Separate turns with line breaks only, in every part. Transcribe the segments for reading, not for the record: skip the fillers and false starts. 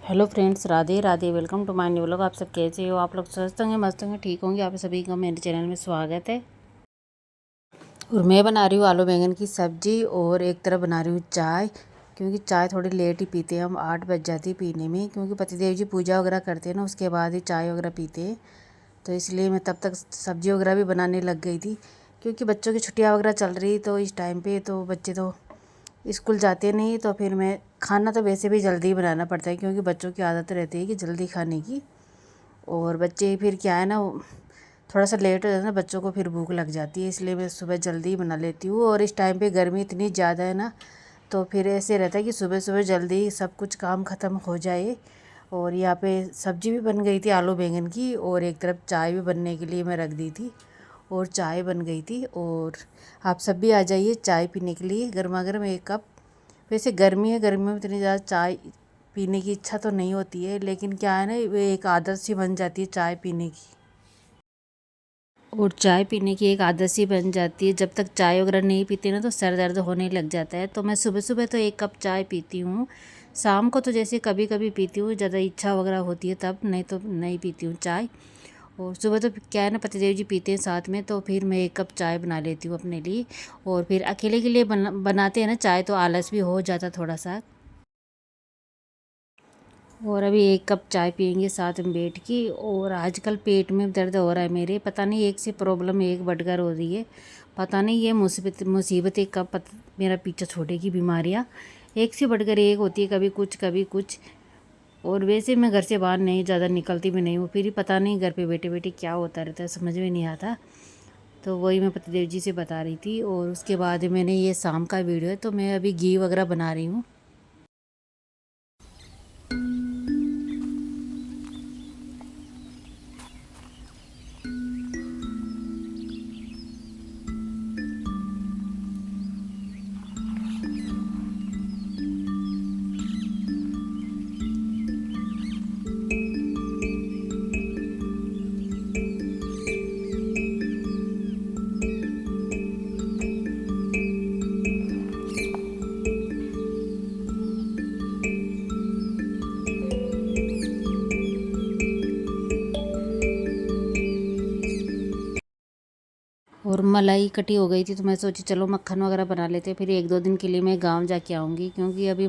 Hello friends, Radhe Radhe. Welcome to my new vlog. आप सब कैसे हो? आप लोग स्वस्थ होंगे, मस्त होंगे, ठीक होंगे। आप सभी का मेरे चैनल में स्वागत है। और मैं बना रही हूँ आलू बैंगन की सब्जी और एक तरफ बना रही हूँ चाय, क्योंकि चाय थोड़ी लेट ही पीते हैं हम। 8 बज जाती है पीने में, क्योंकि पतिदेव जी पूजा वगैरह करते हैं ना, उसके बाद ही चाय वगैरह पीते हैं। तो इसलिए मैं तब तक सब्जी वगैरह भी बनाने लग गई थी, क्योंकि बच्चों की छुट्टियाँ वगैरह चल रही तो इस टाइम पे तो बच्चे तो स्कूल जाते नहीं। तो फिर मैं खाना तो वैसे भी जल्दी बनाना पड़ता है, क्योंकि बच्चों की आदत रहती है कि जल्दी खाने की। और बच्चे फिर क्या है ना, थोड़ा सा लेट हो जाता है ना, बच्चों को फिर भूख लग जाती है, इसलिए मैं सुबह जल्दी बना लेती हूँ। और इस टाइम पे गर्मी इतनी ज़्यादा है ना, तो फिर ऐसे रहता है कि सुबह सुबह जल्दी सब कुछ काम ख़त्म हो जाए। और यहाँ पे सब्जी भी बन गई थी आलू बैंगन की, और एक तरफ चाय भी बनने के लिए मैं रख दी थी, और चाय बन गई थी। और आप सब भी आ जाइए चाय पीने के लिए, गर्मा गर्म 1 कप। वैसे गर्मी है, गर्मी में इतनी ज़्यादा चाय पीने की इच्छा तो नहीं होती है, लेकिन क्या है ना, वो एक आदत सी बन जाती है चाय पीने की। और चाय पीने की एक आदत सी बन जाती है। जब तक चाय वगैरह नहीं पीते ना, तो सर दर्द होने लग जाता है। तो मैं सुबह सुबह तो 1 कप चाय पीती हूँ। शाम को तो जैसे कभी कभी पीती हूँ, ज़्यादा इच्छा वगैरह होती है तब, नहीं तो नहीं पीती हूँ चाय। और सुबह तो क्या है ना, पतिदेव जी पीते हैं साथ में, तो फिर मैं 1 कप चाय बना लेती हूँ अपने लिए। और फिर अकेले के लिए बनाते हैं ना चाय, तो आलस भी हो जाता थोड़ा सा। और अभी 1 कप चाय पियेंगे साथ में बैठ की। और आजकल पेट में दर्द हो रहा है मेरे, पता नहीं एक से प्रॉब्लम एक बढ़कर हो रही है। पता नहीं ये मुसीबतें कब मेरा पीछा छोड़ेगी। बीमारियाँ एक से बढ़कर एक होती है, कभी कुछ कभी कुछ। और वैसे मैं घर से बाहर नहीं ज़्यादा निकलती भी नहीं हूँ, फिर ही पता नहीं घर पे बैठे बैठे क्या होता रहता है, समझ में नहीं आता। तो वही मैं पतिदेव जी से बता रही थी। और उसके बाद मैंने ये शाम का वीडियो है, तो मैं अभी घी वगैरह बना रही हूँ। और मलाई इकट्ठी हो गई थी, तो मैं सोची चलो मक्खन वगैरह बना लेते हैं। फिर 1-2 दिन के लिए मैं गांव जाके आऊँगी, क्योंकि अभी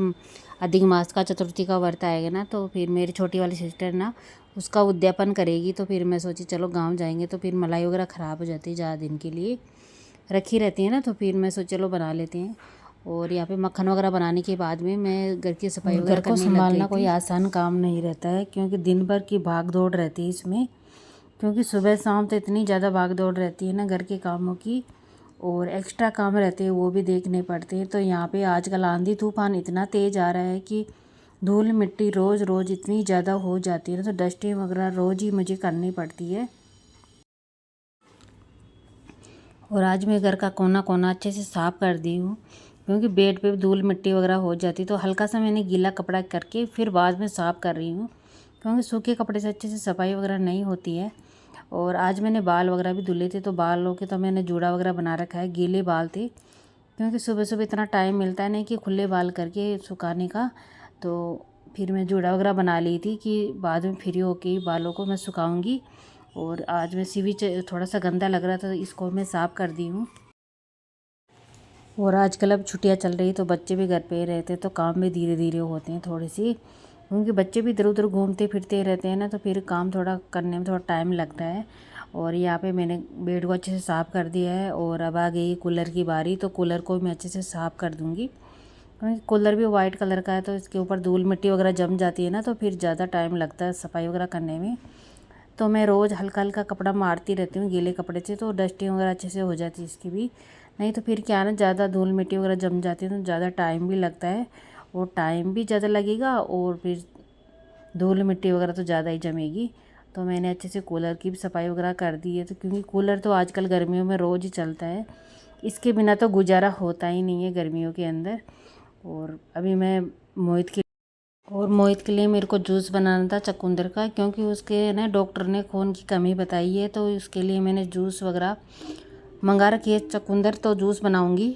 अधिक मास का चतुर्थी का व्रत आएगा ना, तो फिर मेरी छोटी वाली सिस्टर ना उसका उद्यापन करेगी। तो फिर मैं सोची चलो गांव जाएंगे, तो फिर मलाई वगैरह ख़राब हो जाती है ज़्यादा दिन के लिए रखी रहती है ना, तो फिर मैं सोची चलो बना लेते हैं। और यहाँ पे मक्खन वगैरह बनाने के बाद में मैं घर की सफाई वगैरह करने लग गई थी। घर को संभालना कोई आसान काम नहीं रहता है, क्योंकि दिन भर की भाग दौड़ रहती है इसमें। क्योंकि सुबह शाम तो इतनी ज़्यादा भाग दौड़ रहती है ना घर के कामों की, और एक्स्ट्रा काम रहते हैं वो भी देखने पड़ते हैं। तो यहाँ पे आजकल आंधी तूफान इतना तेज़ आ रहा है कि धूल मिट्टी रोज़ रोज़ इतनी ज़्यादा हो जाती है ना, तो डस्टिंग वगैरह रोज़ ही मुझे करनी पड़ती है। और आज मैं घर का कोना कोना अच्छे से साफ़ कर दी हूँ, क्योंकि बेड पे धूल मिट्टी वगैरह हो जाती, तो हल्का सा मैंने गीला कपड़ा करके फिर बाद में साफ़ कर रही हूँ, क्योंकि सूखे कपड़े से अच्छे से सफाई वगैरह नहीं होती है। और आज मैंने बाल वगैरह भी धुले थे, तो बालों के तो मैंने जूड़ा वगैरह बना रखा है, गीले बाल थे, क्योंकि सुबह सुबह इतना टाइम मिलता है नहीं कि खुले बाल करके सुखाने का। तो फिर मैं जूड़ा वगैरह बना ली थी कि बाद में फ्री होके ही बालों को मैं सुखाऊंगी। और आज मैं सीवी थोड़ा सा गंदा लग रहा था, तो इसको मैं साफ़ कर दी हूँ। और आजकल अब छुट्टियाँ चल रही, तो बच्चे भी घर पे ही रहते हैं, तो काम भी धीरे धीरे होते हैं थोड़ी सी, क्योंकि बच्चे भी इधर उधर घूमते फिरते रहते हैं ना, तो फिर काम थोड़ा करने में थोड़ा टाइम लगता है। और यहाँ पे मैंने बेड को अच्छे से साफ़ कर दिया है, और अब आ गई कूलर की बारी, तो कूलर को मैं अच्छे से साफ़ कर दूँगी, क्योंकि कूलर भी वाइट कलर का है, तो इसके ऊपर धूल मिट्टी वगैरह जम जाती है ना, तो फिर ज़्यादा टाइम लगता है सफाई वगैरह करने में। तो मैं रोज़ हल्का हल्का कपड़ा मारती रहती हूँ गीले कपड़े से, तो डस्टिंग वगैरह अच्छे से हो जाती है इसकी भी। नहीं तो फिर क्या ना, ज़्यादा धूल मिट्टी वगैरह जम जाती है, तो ज़्यादा टाइम भी लगता है, और टाइम भी ज़्यादा लगेगा, और फिर धूल मिट्टी वगैरह तो ज़्यादा ही जमेगी। तो मैंने अच्छे से कूलर की भी सफाई वगैरह कर दी है, तो क्योंकि कूलर तो आजकल गर्मियों में रोज़ ही चलता है, इसके बिना तो गुजारा होता ही नहीं है गर्मियों के अंदर। और अभी मैं मोहित के लिए मेरे को जूस बनाना था चुकंदर का, क्योंकि उसके ना डॉक्टर ने खून की कमी बताई है, तो उसके लिए मैंने जूस वगैरह मंगा रखी है चुकंदर, तो जूस बनाऊंगी।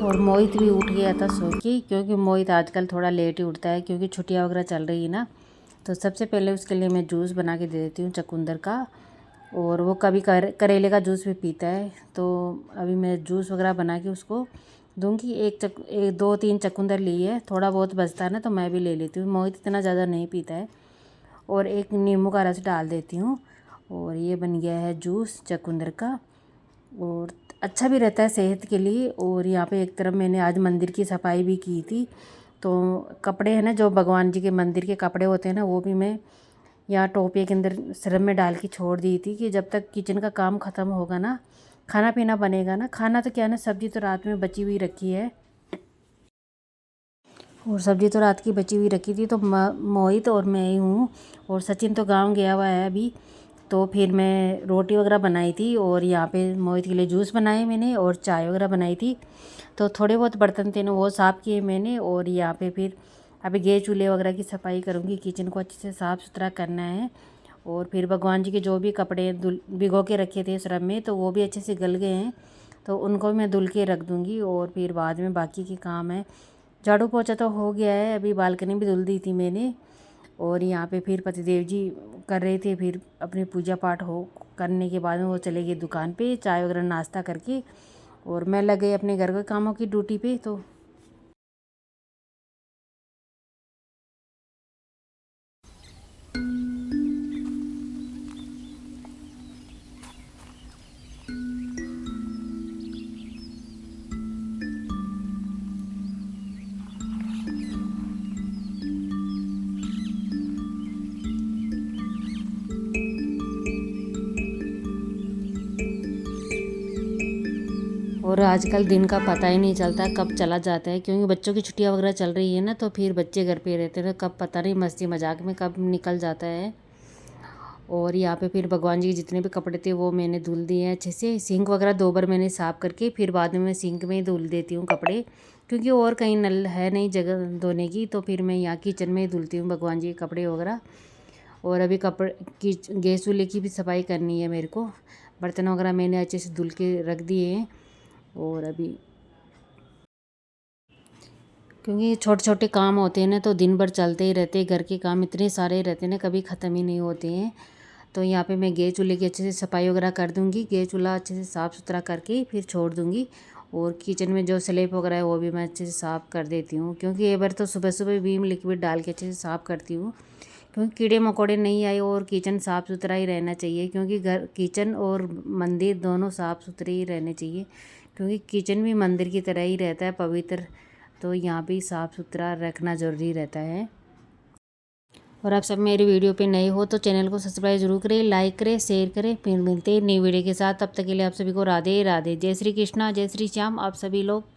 और मोहित भी उठ गया था सो के, क्योंकि मोहित आजकल थोड़ा लेट ही उठता है क्योंकि छुट्टियाँ वगैरह चल रही है ना। तो सबसे पहले उसके लिए मैं जूस बना के दे देती हूँ चुकंदर का, और वो कभी करेले का जूस भी पीता है। तो अभी मैं जूस वगैरह बना के उसको दूंगी। एक 2-3 चुकंदर ली है, थोड़ा बहुत बचता है ना तो मैं भी ले लेती हूँ। मोहित इतना ज़्यादा नहीं पीता है। और एक नींबू का रस डाल देती हूँ, और ये बन गया है जूस चुकंदर का, और अच्छा भी रहता है सेहत के लिए। और यहाँ पे एक तरफ मैंने आज मंदिर की सफाई भी की थी। तो कपड़े हैं ना, जो भगवान जी के मंदिर के कपड़े होते हैं ना, वो भी मैं यहाँ टोपे के अंदर सिरम में डाल के छोड़ दी थी कि जब तक किचन का काम ख़त्म होगा ना, खाना पीना बनेगा ना। खाना तो क्या ना, सब्ज़ी तो रात में बची हुई रखी है, और सब्ज़ी तो रात की बची हुई रखी थी। तो मोहित और मैं ही हूँ, और सचिन तो गांव गया हुआ है अभी। तो फिर मैं रोटी वगैरह बनाई थी, और यहाँ पे मोहित के लिए जूस बनाए मैंने, और चाय वगैरह बनाई थी। तो थोड़े बहुत बर्तन थे ना, वो साफ़ किए मैंने। और यहाँ पे फिर अभी गैस चूल्हे वगैरह की सफाई करूँगी, किचन को अच्छे से साफ़ सुथरा करना है। और फिर भगवान जी के जो भी कपड़े भिगो के रखे थे श्रम में, तो वो भी अच्छे से गल गए हैं, तो उनको भी मैं धुल के रख दूँगी। और फिर बाद में बाकी के काम है। झाड़ू पोछा तो हो गया है, अभी बालकनी भी धुल दी थी मैंने। और यहाँ पे फिर पतिदेव जी कर रहे थे, फिर अपनी पूजा पाठ हो करने के बाद में वो चले गए दुकान पे चाय वगैरह नाश्ता करके, और मैं लग गई अपने घर के कामों की ड्यूटी पे। तो और आजकल दिन का पता ही नहीं चलता कब चला जाता है, क्योंकि बच्चों की छुट्टियां वगैरह चल रही है ना, तो फिर बच्चे घर पे रहते हैं, कब पता नहीं मस्ती मजाक में कब निकल जाता है। और यहाँ पे फिर भगवान जी के जितने भी कपड़े थे वो मैंने धुल दिए हैं अच्छे से। सिंक वगैरह 2 बार मैंने साफ़ करके फिर बाद में मैं सिंक में ही धुल देती हूँ कपड़े, क्योंकि और कहीं नल है नहीं जगह धोने की। तो फिर मैं यहाँ किचन में ही धुलती हूँ भगवान जी के कपड़े वगैरह। और अभी कपड़े की गैस चूल्हे की भी सफाई करनी है मेरे को। बर्तन वगैरह मैंने अच्छे से धुल के रख दिए हैं। और अभी क्योंकि छोटे छोटे काम होते हैं ना, तो दिन भर चलते ही रहते हैं, घर के काम इतने सारे रहते हैं ना, कभी ख़त्म ही नहीं होते हैं। तो यहाँ पे मैं गैस चूल्हे की अच्छे से सफाई वगैरह कर दूँगी, गैस चूल्हा अच्छे से साफ़ सुथरा करके फिर छोड़ दूँगी। और किचन में जो स्लैब वगैरह है वो भी मैं अच्छे से साफ़ कर देती हूँ, क्योंकि एक बार तो सुबह सुबह विम लिक्विड डाल के अच्छे से साफ़ करती हूँ, क्योंकि कीड़े मकोड़े नहीं आए। और किचन साफ़ सुथरा ही रहना चाहिए, क्योंकि घर किचन और मंदिर दोनों साफ़ सुथरे ही रहने चाहिए, क्योंकि किचन भी मंदिर की तरह ही रहता है पवित्र। तो यहाँ भी साफ़ सुथरा रखना ज़रूरी रहता है। और आप सब मेरी वीडियो पे नए हो तो चैनल को सब्सक्राइब जरूर करें, लाइक करें, शेयर करें। फिर मिलते हैं नई वीडियो के साथ, तब तक के लिए आप सभी को राधे राधे। जय श्री कृष्णा, जय श्री श्याम आप सभी लोग।